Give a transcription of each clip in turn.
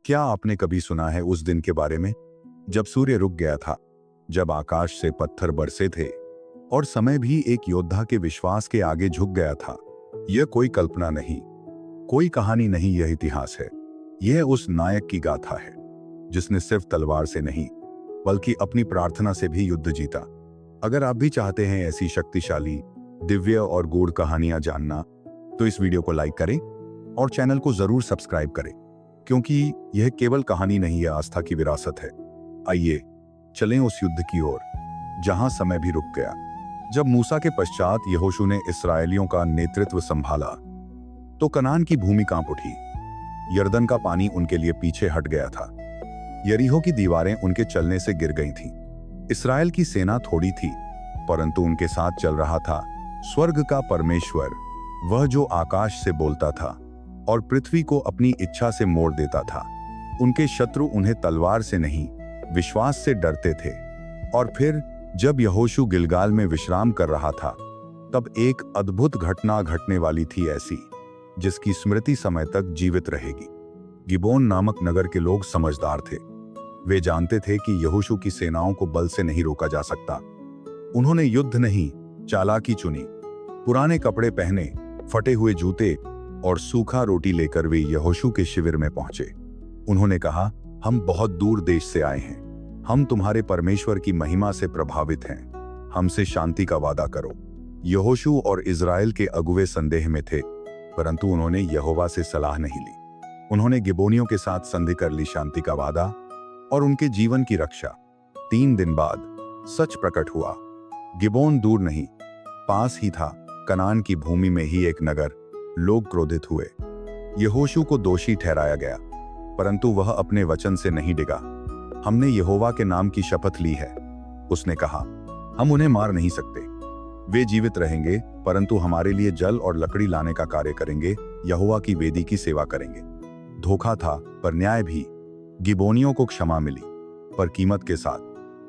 क्या आपने कभी सुना है उस दिन के बारे में जब सूर्य रुक गया था, जब आकाश से पत्थर बरसे थे और समय भी एक योद्धा के विश्वास के आगे झुक गया था? यह कोई कल्पना नहीं, कोई कहानी नहीं, यह इतिहास है। यह उस नायक की गाथा है जिसने सिर्फ तलवार से नहीं बल्कि अपनी प्रार्थना से भी युद्ध जीता। अगर आप भी चाहते हैं ऐसी शक्तिशाली, दिव्य और गूढ़ कहानियां जानना, तो इस वीडियो को लाइक करें और चैनल को जरूर सब्सक्राइब करें, क्योंकि यह केवल कहानी नहीं, यह आस्था की विरासत है। आइए चलें उस युद्ध की ओर जहां समय भी रुक गया। जब मूसा के पश्चात यहोशू ने इस्राएलियों का नेतृत्व संभाला तो कनान की भूमि कांप उठी। यरदन का पानी उनके लिए पीछे हट गया था। यरीहो की दीवारें उनके चलने से गिर गई थीं। इस्राएल की सेना थोड़ी थी, परंतु उनके साथ चल रहा था स्वर्ग का परमेश्वर, वह जो आकाश से बोलता था और पृथ्वी को अपनी इच्छा से मोड़ देता था। उनके शत्रु उन्हें तलवार से नहीं, विश्वास से डरते थे। और फिर जब यहोशू गिलगाल में विश्राम कर रहा था, तब एक अद्भुत घटना घटने वाली थी, ऐसी जिसकी स्मृति समय तक जीवित रहेगी। गिबोन नामक नगर के लोग समझदार थे। वे जानते थे कि यहोशू की सेनाओं को बल से नहीं रोका जा सकता। उन्होंने युद्ध नहीं, चालाकी चुनी। पुराने कपड़े पहने, फटे हुए जूते और सूखा रोटी लेकर वे यहोशू के शिविर में पहुंचे। उन्होंने कहा, हम बहुत दूर देश से आए हैं, हम तुम्हारे परमेश्वर की महिमा से प्रभावित हैं, हमसे शांति का वादा करो। यहोशू और इज़राइल के अगुवे संदेह में थे, परंतु उन्होंने यहोवा से सलाह नहीं ली। उन्होंने गिबोनियों के साथ संधि कर ली, शांति का वादा और उनके जीवन की रक्षा। 3 दिन बाद सच प्रकट हुआ। गिबोन दूर नहीं, पास ही था, कनान की भूमि में ही एक नगर। लोग क्रोधित हुए। यहोशू को दोषी ठहराया गया, परंतु वह अपने वचन से नहीं डिगा। हमने यहोवा के नाम की शपथ ली है, उसने कहा, हम उन्हें मार नहीं सकते। वे जीवित रहेंगे, परंतु हमारे लिए जल और लकड़ी लाने का कार्य करेंगे, यहोवा की वेदी की सेवा करेंगे। धोखा था, पर न्याय भी। गिबोनियों को क्षमा मिली, पर कीमत के साथ।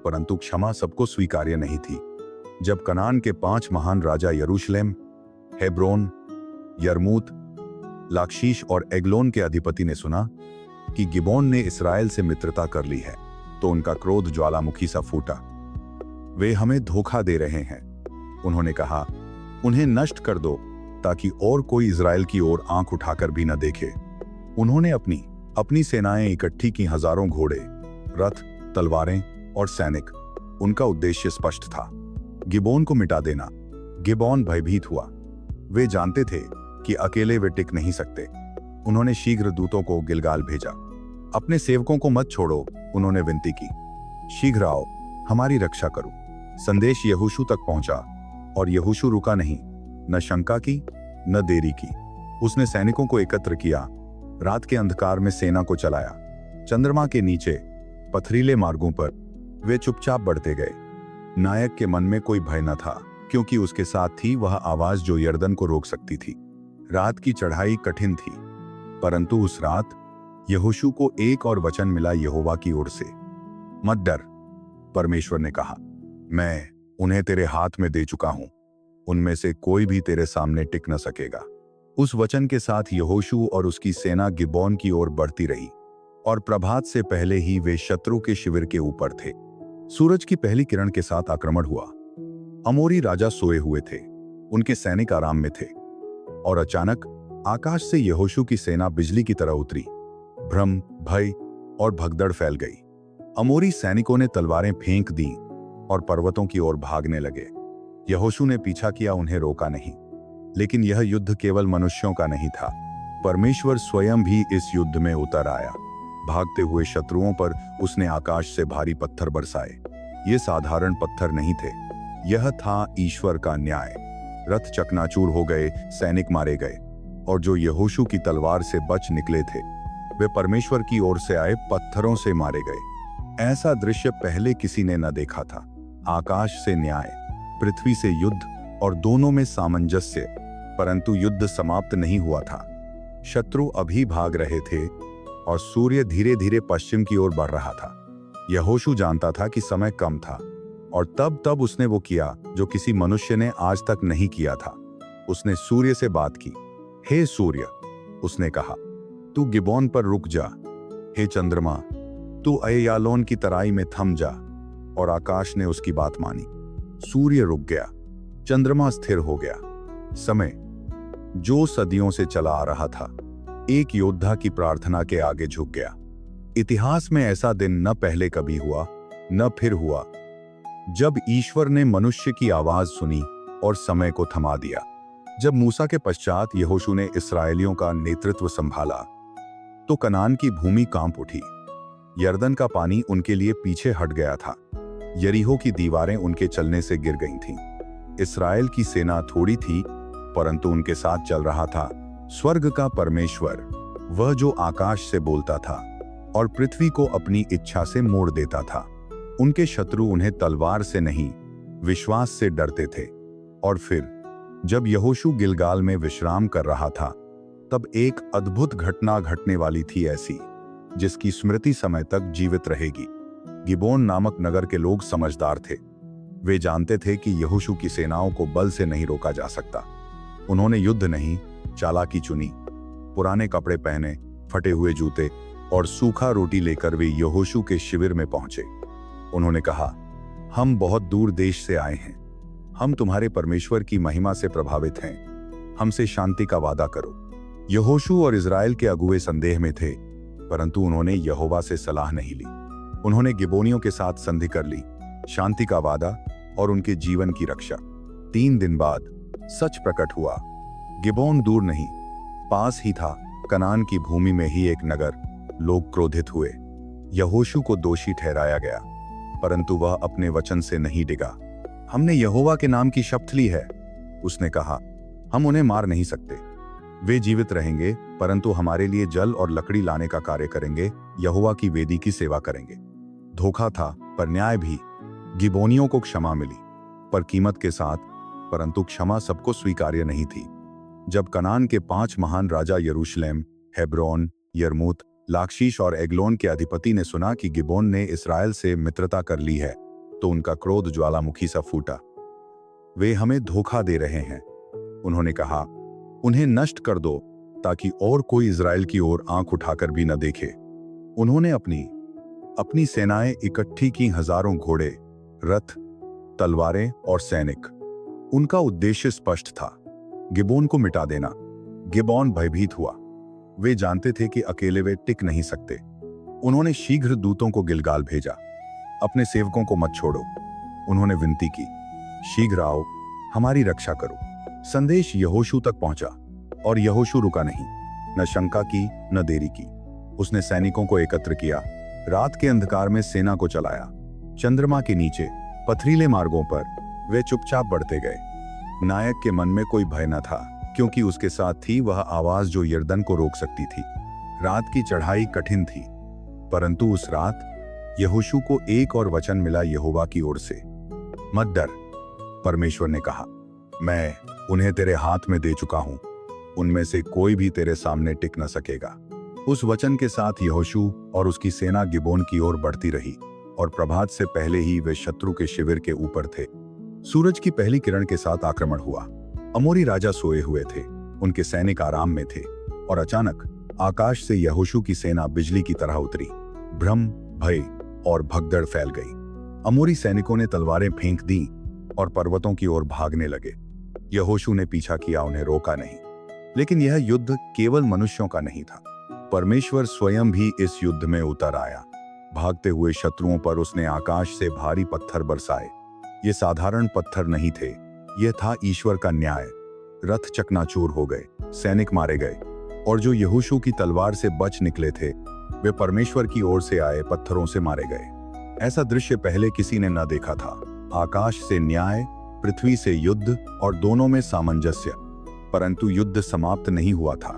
परंतु क्षमा सबको स्वीकार्य नहीं थी। जब कनान के 5 महान राजा यरूशलेम, हेब्रोन, यरमूत, लाक्षीश और एग्लोन के अधिपति ने सुना कि गिबोन ने इस्राएल से मित्रता कर ली है, तो उनका क्रोध ज्वालामुखी सा फूटा। वे हमें धोखा दे रहे हैं, उन्होंने कहा, उन्हें नष्ट कर दो ताकि और कोई इस्राएल की ओर आंख उठाकर भी न देखे। उन्होंने अपनी सेनाएं इकट्ठी की, हजारों घोड़े, रथ, तलवारें और सैनिक। उनका उद्देश्य स्पष्ट था, गिबोन को मिटा देना। गिबोन भयभीत हुआ। वे जानते थे कि अकेले वे टिक नहीं सकते। उन्होंने शीघ्र दूतों को गिलगाल भेजा। अपने सेवकों को मत छोड़ो, उन्होंने विनती की, शीघ्र आओ, हमारी रक्षा करो। संदेश यहोशू तक पहुंचा और यहोशू रुका नहीं, न शंका की न देरी की। उसने सैनिकों को एकत्र किया, रात के अंधकार में सेना को चलाया। चंद्रमा के नीचे पथरीले मार्गों पर वे चुपचाप बढ़ते गए। नायक के मन में कोई भय न था, क्योंकि उसके साथ थी वह आवाज जो यरदन को रोक सकती थी। रात की चढ़ाई कठिन थी, परंतु उस रात यहोशू को एक और वचन मिला यहोवा की ओर से। मत डर, परमेश्वर ने कहा, मैं उन्हें तेरे हाथ में दे चुका हूं, उनमें से कोई भी तेरे सामने टिक न सकेगा। उस वचन के साथ यहोशू और उसकी सेना गिबोन की ओर बढ़ती रही और प्रभात से पहले ही वे शत्रु के शिविर के ऊपर थे। सूरज की पहली किरण के साथ आक्रमण हुआ। अमोरी राजा सोए हुए थे, उनके सैनिक आराम में थे, और अचानक आकाश से यहोशू की सेना बिजली की तरह उतरी। भ्रम, भय और भगदड़ फैल गई। अमोरी सैनिकों ने तलवारें फेंक दी और पर्वतों की ओर भागने लगे। यहोशू ने पीछा किया, उन्हें रोका नहीं। लेकिन यह युद्ध केवल मनुष्यों का नहीं था, परमेश्वर स्वयं भी इस युद्ध में उतर आया। भागते हुए शत्रुओं पर उसने आकाश से भारी पत्थर बरसाए। ये साधारण पत्थर नहीं थे, यह था ईश्वर का न्याय। रथ चकनाचूर हो गए, सैनिक मारे गए, और जो यहोशू की तलवार से बच निकले थे, वे परमेश्वर की ओर से आए पत्थरों से मारे गए। ऐसा दृश्य पहले किसी ने न देखा था। आकाश से न्याय, पृथ्वी से युद्ध, और दोनों में सामंजस्य। परंतु युद्ध समाप्त नहीं हुआ था। शत्रु अभी भाग रहे थे और सूर्य धीरे धीरे पश्चिम की ओर बढ़ रहा था। यहोशू जानता था कि समय कम था, और तब उसने वो किया जो किसी मनुष्य ने आज तक नहीं किया था। उसने सूर्य से बात की। हे सूर्य, उसने कहा, तू गिबोन पर रुक जा। हे चंद्रमा, तू अय्यालोन की तराई में थम जा। और आकाश ने उसकी बात मानी। सूर्य रुक गया, चंद्रमा स्थिर हो गया। समय जो सदियों से चला आ रहा था, एक योद्धा की प्रार्थना के आगे झुक गया। इतिहास में ऐसा दिन न पहले कभी हुआ, न फिर हुआ, जब ईश्वर ने मनुष्य की आवाज सुनी और समय को थमा दिया। जब मूसा के पश्चात यहोशू ने इस्राएलियों का नेतृत्व संभाला, तो कनान की भूमि कांप उठी। यरदन का पानी उनके लिए पीछे हट गया था। यरीहो की दीवारें उनके चलने से गिर गई थीं। इस्राएल की सेना थोड़ी थी, परंतु उनके साथ चल रहा था स्वर्ग का परमेश्वर, वह जो आकाश से बोलता था और पृथ्वी को अपनी इच्छा से मोड़ देता था। उनके शत्रु उन्हें तलवार से नहीं, विश्वास से डरते थे। और फिर जब यहोशू गिलगाल में विश्राम कर रहा था, तब एक अद्भुत घटना घटने वाली थी, ऐसी जिसकी स्मृति समय तक जीवित रहेगी। गिबोन नामक नगर के लोग समझदार थे। वे जानते थे कि यहोशू की सेनाओं को बल से नहीं रोका जा सकता। उन्होंने युद्ध नहीं, चालाकी चुनी। पुराने कपड़े पहने, फटे हुए जूते और सूखा रोटी लेकर वे यहोशू के शिविर में पहुंचे। उन्होंने कहा, हम बहुत दूर देश से आए हैं। हम तुम्हारे परमेश्वर की महिमा से प्रभावित हैं। हमसे शांति का वादा करो। यहोशू और इज़राइल के अगुवे संदेह में थे, परंतु उन्होंने यहोवा से सलाह नहीं ली। उन्होंने गिबोनियों के साथ संधि कर ली, शांति का वादा और उनके जीवन की रक्षा। 3 दिन बाद सच प्रकट हुआ। गिबोन दूर नहीं, पास ही था, कनान की भूमि में ही एक नगर। लोग क्रोधित हुए। यहोशू को दोषी ठहराया गया, परंतु वह अपने वचन से नहीं डिगा। हमने यहोवा के नाम की शपथ ली है, उसने कहा। हम उन्हें मार नहीं सकते। वे जीवित रहेंगे, परंतु हमारे लिए जल और लकड़ी लाने का कार्य करेंगे, यहोवा की वेदी की सेवा करेंगे। धोखा था, पर न्याय भी। गिबोनियों को क्षमा मिली, पर कीमत के साथ, परंतु क्षमा सबको स्वीकार्य नहीं थी। जब कनान के 5 महान राजा यरूशलेम, हेब्रोन, यरमूत, लाक्षीश और एग्लोन के अधिपति ने सुना कि गिबोन ने इस्राएल से मित्रता कर ली है, तो उनका क्रोध ज्वालामुखी सा फूटा। वे हमें धोखा दे रहे हैं, उन्होंने कहा। उन्हें नष्ट कर दो, ताकि और कोई इस्राएल की ओर आंख उठाकर भी न देखे। उन्होंने अपनी सेनाएं इकट्ठी की, हजारों घोड़े, रथ, तलवारें और सैनिक। उनका उद्देश्य स्पष्ट था, गिबोन को मिटा देना। गिबोन भयभीत हुआ। वे जानते थे कि अकेले वे टिक नहीं सकते। उन्होंने शीघ्र दूतों को गिलगाल भेजा। अपने सेवकों को मत छोड़ो, उन्होंने विनती की। शीघ्र आओ, हमारी रक्षा करो। संदेश यहोशू तक पहुंचा, और यहोशू रुका नहीं, न शंका की न देरी की। उसने सैनिकों को एकत्र किया, रात के अंधकार में सेना को चलाया। चंद्रमा के नीचे पथरीले मार्गों पर वे चुपचाप बढ़ते गए। नायक के मन में कोई भय न था, क्योंकि उसके साथ थी वह आवाज जो यरदन को रोक सकती थी। रात की चढ़ाई कठिन थी, परंतु उस रात यहोशू को एक और वचन मिला यहोवा की ओर से। मत डर, परमेश्वर ने कहा, मैं उन्हें तेरे हाथ में दे चुका हूं। उनमें से कोई भी तेरे सामने टिक न सकेगा। उस वचन के साथ यहोशू और उसकी सेना गिबोन की ओर बढ़ती रही, और प्रभात से पहले ही वे शत्रु के शिविर के ऊपर थे। सूरज की पहली किरण के साथ आक्रमण हुआ। अमोरी राजा सोए हुए थे, उनके सैनिक आराम में थे, और अचानक आकाश से यहोशू की सेना बिजली की तरह उतरी। भ्रम, भय और भगदड़ फैल गई। अमोरी सैनिकों ने तलवारें फेंक दी और पर्वतों की ओर भागने लगे। यहोशू ने पीछा किया, उन्हें रोका नहीं। लेकिन यह युद्ध केवल मनुष्यों का नहीं था। परमेश्वर स्वयं भी इस युद्ध में उतर आया। भागते हुए शत्रुओं पर उसने आकाश से भारी पत्थर बरसाए। ये साधारण पत्थर नहीं थे, यह था ईश्वर का न्याय। रथ चकनाचूर हो गए, सैनिक मारे गए, और जो यहोशू की तलवार से बच निकले थे, वे परमेश्वर की ओर से आए पत्थरों से मारे गए। ऐसा दृश्य पहले किसी ने न देखा था। आकाश से न्याय, पृथ्वी से युद्ध, और दोनों में सामंजस्य। परंतु युद्ध समाप्त नहीं हुआ था।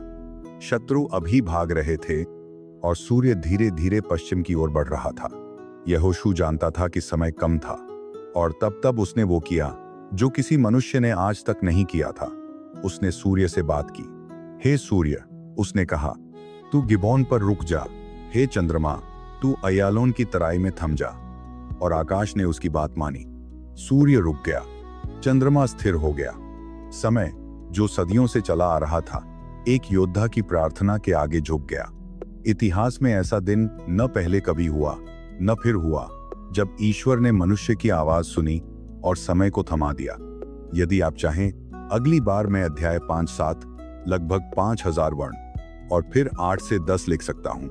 शत्रु अभी भाग रहे थे, और सूर्य धीरे धीरे पश्चिम की ओर बढ़ रहा था। यहोशू जानता था कि समय कम था, और तब उसने वो किया जो किसी मनुष्य ने आज तक नहीं किया था। उसने सूर्य से बात की। हे सूर्य, उसने कहा, तू गिबोन पर रुक जा। हे चंद्रमा, तू अय्यालोन की तराई में थम जा। और आकाश ने उसकी बात मानी। सूर्य रुक गया, चंद्रमा स्थिर हो गया। समय जो सदियों से चला आ रहा था, एक योद्धा की प्रार्थना के आगे झुक गया। इतिहास में ऐसा दिन न पहले कभी हुआ न फिर हुआ जब ईश्वर ने मनुष्य की आवाज सुनी और समय को थमा दिया। यदि आप चाहें, अगली बार मैं अध्याय 5-7 लगभग 5000 वर्ण और फिर 8 से 10 लिख सकता हूं।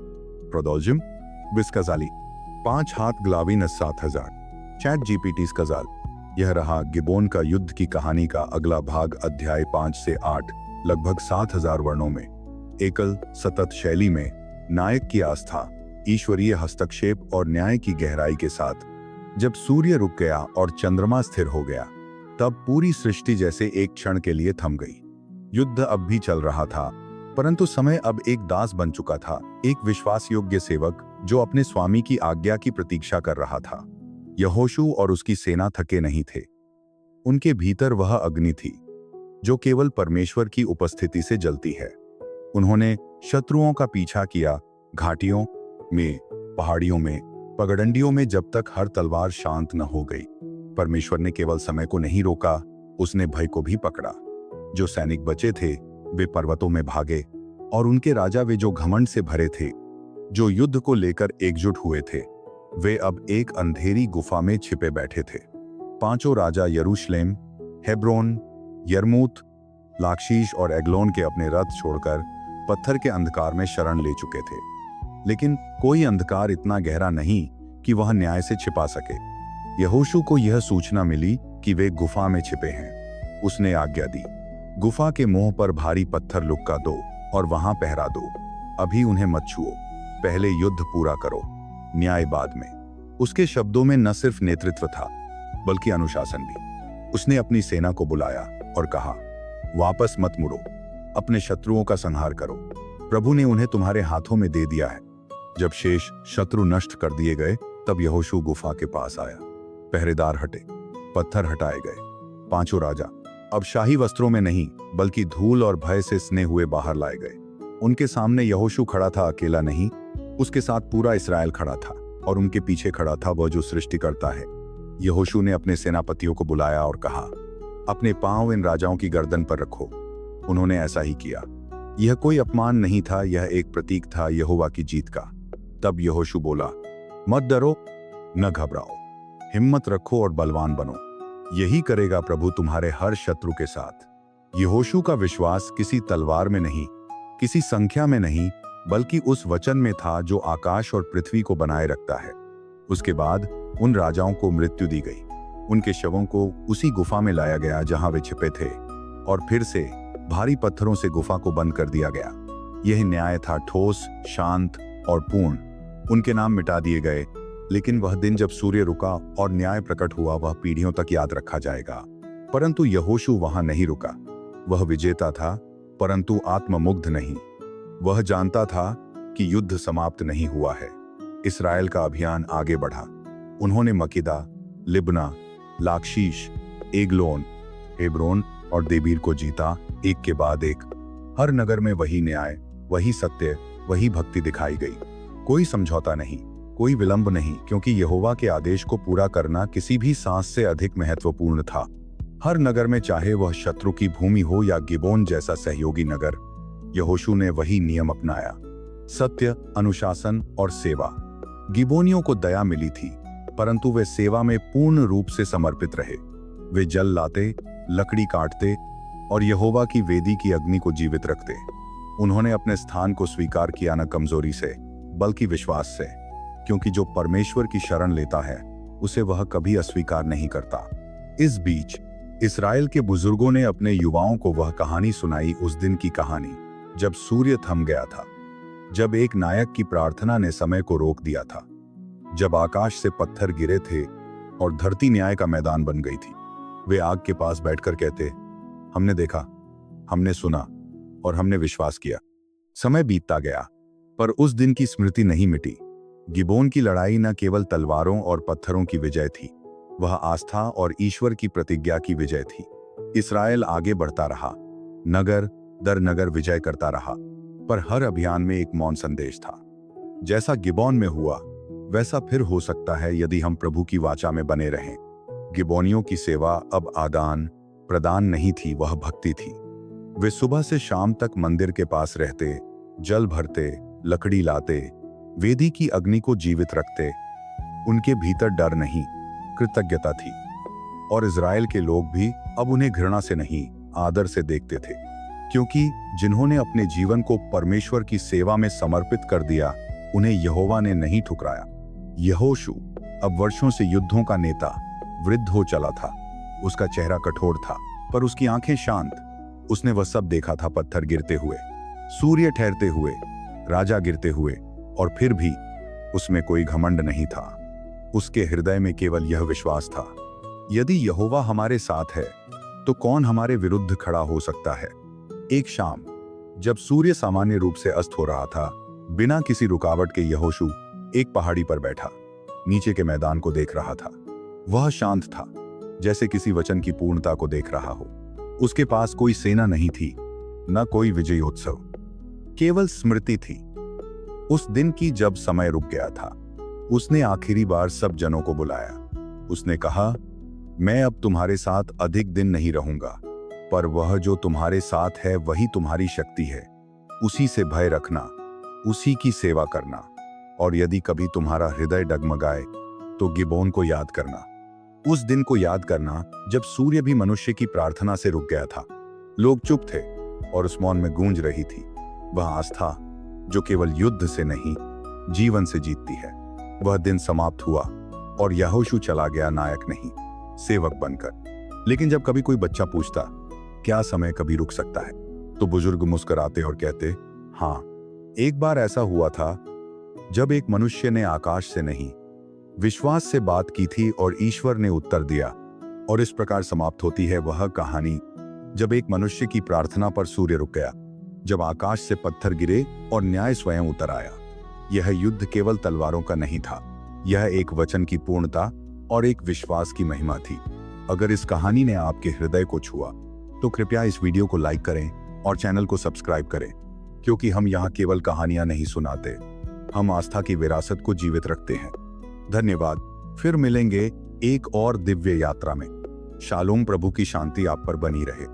प्रोदोल्जिम विस्काजाली 5 हाथ ग्लाविन 7000 चैट जीपीटी स्कजाल। यह रहा गिबोन का युद्ध की कहानी का अगला भाग अध्याय 5 से 8 लगभग 7000 वर्णों में। एकल सतत शैली में नायक की आस्था, ईश्वरीय हस्तक्षेप और न्याय की गहराई के साथ। जब सूर्य रुक गया और चंद्रमा स्थिर हो गया, तब पूरी सृष्टि जैसे एक क्षण के लिए थम गई। युद्ध अब भी चल रहा था, परंतु समय अब एक दास बन चुका था, एक विश्वास योग्य सेवक जो अपने स्वामी की आज्ञा की प्रतीक्षा कर रहा था। यहोशू और उसकी सेना थके नहीं थे। उनके भीतर वह अग्नि थी जो केवल परमेश्वर की उपस्थिति से जलती है। उन्होंने शत्रुओं का पीछा किया, घाटियों में, पहाड़ियों में, पगडंडियों में, जब तक हर तलवार शांत न हो गई। परमेश्वर ने केवल समय को नहीं रोका, उसने भय को भी पकड़ा। जो सैनिक बचे थे वे पर्वतों में भागे और उनके राजा, वे जो घमंड से भरे थे, जो युद्ध को लेकर एकजुट हुए थे, वे अब एक अंधेरी गुफा में छिपे बैठे थे। पांचों राजा यरूशलेम, हेब्रोन, यरमूत, लाक्षीश और एग्लोन के अपने रथ छोड़कर पत्थर के अंधकार में शरण ले चुके थे। लेकिन कोई अंधकार इतना गहरा नहीं कि वह न्याय से छिपा सके। यहोशू को यह सूचना मिली कि वे गुफा में छिपे हैं। उसने आज्ञा दी, गुफा के मुंह पर भारी पत्थर लुक्का दो और वहां पहरा दो। अभी उन्हें मत छुओ, पहले युद्ध पूरा करो, न्याय बाद में। उसके शब्दों में न सिर्फ नेतृत्व था बल्कि अनुशासन भी। उसने अपनी सेना को बुलाया और कहा, वापस मत मुड़ो, अपने शत्रुओं का संहार करो, प्रभु ने उन्हें तुम्हारे हाथों में दे दिया है। जब शेष शत्रु नष्ट कर दिए गए, तब यहोशू गुफा के पास आया। पहरेदार हटे, पत्थर हटाए गए। पांचों राजा अब शाही वस्त्रों में नहीं बल्कि धूल और भय से सने हुए बाहर लाए गए। उनके सामने यहोशू खड़ा था, अकेला नहीं, उसके साथ पूरा इस्राएल खड़ा था और उनके पीछे खड़ा था वह जो सृष्टि करता है। यहोशू ने अपने सेनापतियों को बुलाया और कहा, अपने पांव इन राजाओं की गर्दन पर रखो। उन्होंने ऐसा ही किया। यह कोई अपमान नहीं था, यह एक प्रतीक था यहोवा की जीत का। तब यहोशू बोला, मत डरो, न घबराओ, हिम्मत रखो और बलवान बनो। यही करेगा प्रभु तुम्हारे हर शत्रु के साथ। यहोशू का विश्वास किसी तलवार में नहीं, किसी संख्या में नहीं, बल्कि उस वचन में था जो आकाश और पृथ्वी को बनाए रखता है। उसके बाद उन राजाओं को मृत्यु दी गई। उनके शवों को उसी गुफा में लाया गया जहां वे छिपे थे और फिर से भारी पत्थरों से गुफा को बंद कर दिया गया। यह न्याय था, ठोस, शांत और पूर्ण। उनके नाम मिटा दिए गए, लेकिन वह दिन जब सूर्य रुका और न्याय प्रकट हुआ, वह पीढ़ियों तक याद रखा जाएगा। परंतु यहोशू वहां नहीं रुका। वह विजेता था, परंतु आत्ममुग्ध नहीं। वह जानता था कि युद्ध समाप्त नहीं हुआ है। इस्राएल का अभियान आगे बढ़ा। उन्होंने मकिदा, लिब्ना, लाक्षीश, एग्लोन, हेब्रोन और देबीर को जीता, एक के बाद एक। हर नगर में वही न्याय, वही सत्य, वही भक्ति दिखाई गई। कोई समझौता नहीं, कोई विलंब नहीं, क्योंकि यहोवा के आदेश को पूरा करना किसी भी सांस से अधिक महत्वपूर्ण था। हर नगर में, चाहे वह शत्रु की भूमि हो या गिबोन जैसा सहयोगी नगर, यहोशू ने वही नियम अपनाया, सत्य, अनुशासन और सेवा। गिबोनियों को दया मिली थी, परंतु वे सेवा में पूर्ण रूप से समर्पित रहे। वे जल लाते, लकड़ी काटते और यहोवा की वेदी की अग्नि को जीवित रखते। उन्होंने अपने स्थान को स्वीकार किया, न कमजोरी से बल्कि विश्वास से, क्योंकि जो परमेश्वर की शरण लेता है उसे वह कभी अस्वीकार नहीं करता। इस बीच इस्राएल के बुजुर्गों ने अपने युवाओं को वह कहानी सुनाई, उस दिन की कहानी जब सूर्य थम गया था, जब एक नायक की प्रार्थना ने समय को रोक दिया था, जब आकाश से पत्थर गिरे थे और धरती न्याय का मैदान बन गई थी। वे आग के पास बैठकर कहते, हमने देखा, हमने सुना और हमने विश्वास किया। समय बीतता गया, पर उस दिन की स्मृति नहीं मिटी। गिबोन की लड़ाई न केवल तलवारों और पत्थरों की विजय थी, वह आस्था और ईश्वर की प्रतिज्ञा की विजय थी। इस्राएल आगे बढ़ता रहा, नगर दर नगर विजय करता रहा, पर हर अभियान में एक मौन संदेश था। जैसा गिबोन में हुआ वैसा फिर हो सकता है यदि हम प्रभु की वाचा में बने रहें। गिबोनियों की सेवा अब आदान प्रदान नहीं थी, वह भक्ति थी। वे सुबह से शाम तक मंदिर के पास रहते, जल भरते, लकड़ी लाते, वेदी की अग्नि को जीवित रखते। उनके भीतर डर नहीं, कृतज्ञता थी। और इज़राइल के लोग भी अब उन्हें घृणा से नहीं, आदर से देखते थे, क्योंकि जिन्होंने अपने जीवन को परमेश्वर की सेवा में समर्पित कर दिया, उन्हें यहोवा ने नहीं ठुकराया। यहोशू अब वर्षों से युद्धों का नेता वृद्ध हो चला था। उसका चेहरा कठोर था, पर उसकी आंखें शांत। उसने वह सब देखा था, पत्थर गिरते हुए, सूर्य ठहरते हुए, राजा गिरते हुए, और फिर भी उसमें कोई घमंड नहीं था। उसके हृदय में केवल यह विश्वास था, यदि यहोवा हमारे साथ है तो कौन हमारे विरुद्ध खड़ा हो सकता है। एक शाम जब सूर्य सामान्य रूप से अस्त हो रहा था, बिना किसी रुकावट के यहोशू एक पहाड़ी पर बैठा नीचे के मैदान को देख रहा था। वह शांत था, जैसे किसी वचन की पूर्णता को देख रहा हो। उसके पास कोई सेना नहीं थी, न कोई विजयोत्सव, केवल स्मृति थी उस दिन की जब समय रुक गया था। उसने आखिरी बार सब जनों को बुलाया। उसने कहा, मैं अब तुम्हारे साथ अधिक दिन नहीं रहूंगा, पर वह जो तुम्हारे साथ है वही तुम्हारी शक्ति है। उसी से भय रखना, उसी की सेवा करना, और यदि कभी तुम्हारा हृदय डगमगाए तो गिबोन को याद करना। उस दिन को याद करना जब सूर्य भी मनुष्य की प्रार्थना से रुक गया था। लोग चुप थे और उस मौन में गूंज रही थी वह आस्था जो केवल युद्ध से नहीं, जीवन से जीतती है। वह दिन समाप्त हुआ और यहोशू चला गया, नायक नहीं, सेवक बनकर। लेकिन जब कभी कोई बच्चा पूछता, क्या समय कभी रुक सकता है, तो बुजुर्ग मुस्कुराते और कहते, हाँ, एक बार ऐसा हुआ था जब एक मनुष्य ने आकाश से नहीं, विश्वास से बात की थी और ईश्वर ने उत्तर दिया। और इस प्रकार समाप्त होती है वह कहानी जब एक मनुष्य की प्रार्थना पर सूर्य रुक गया, जब आकाश से पत्थर गिरे और न्याय स्वयं उतर आया। यह युद्ध केवल तलवारों का नहीं था, यह एक वचन की पूर्णता और एक विश्वास की महिमा थी। अगर इस कहानी ने आपके हृदय को छुआ तो कृपया इस वीडियो को लाइक करें और चैनल को सब्सक्राइब करें, क्योंकि हम यहाँ केवल कहानियां नहीं सुनाते, हम आस्था की विरासत को जीवित रखते हैं। धन्यवाद। फिर मिलेंगे एक और दिव्य यात्रा में। शालोम। प्रभु की शांति आप पर बनी रहे।